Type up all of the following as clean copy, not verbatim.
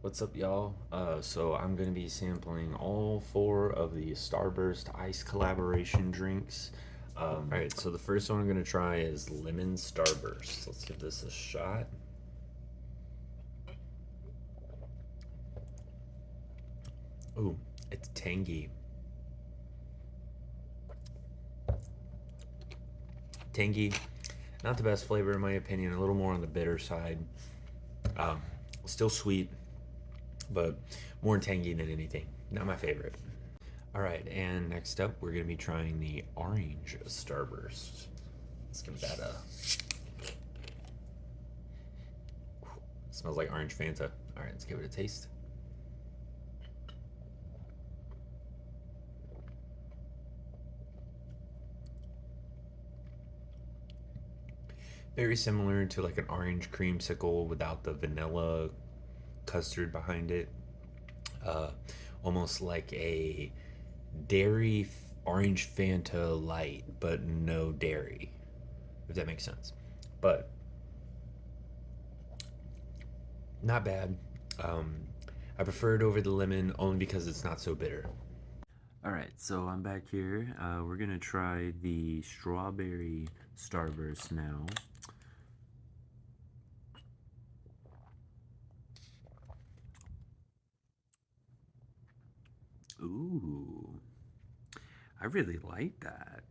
What's up, y'all? So I'm gonna be sampling all four of the Starburst Ice collaboration drinks. All right, so the first one I'm gonna try is Lemon Starburst. Let's give this a shot. Ooh, it's tangy. Tangy, not the best flavor in my opinion, a little more on the bitter side. Um, Still sweet, but more tangy than anything. Not my favorite. All right, and next up, we're gonna be trying the orange Starburst. Let's give that a. Smells like orange Fanta. All right, let's give it a taste. Very similar to like an orange creamsicle without the vanilla custard behind it. Uh, Almost like a dairy orange Fanta light, but no dairy, if that makes sense. But not bad. Um, I prefer it over the lemon only because it's not so bitter. All right, so I'm back here. We're gonna try the strawberry Starburst now. Ooh, I really like that.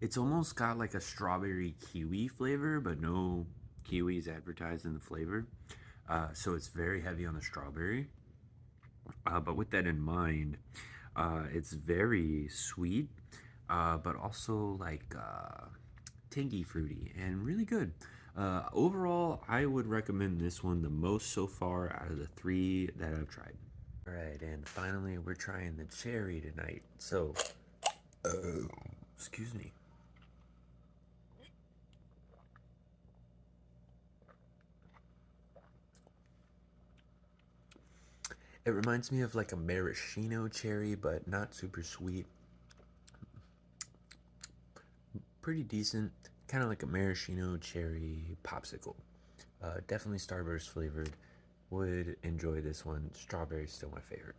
It's almost got like a strawberry kiwi flavor, but no kiwi is advertised in the flavor. So it's very heavy on the strawberry. But with that in mind, it's very sweet, but also like tangy fruity and really good. Overall, I would recommend this one the most so far out of the three that I've tried. All right, and finally, we're trying the cherry tonight. So, excuse me. It reminds me of like a maraschino cherry, but not super sweet. Pretty decent, kind of like a maraschino cherry popsicle. Definitely Starburst flavored. Would enjoy this one. Strawberry's still my favorite.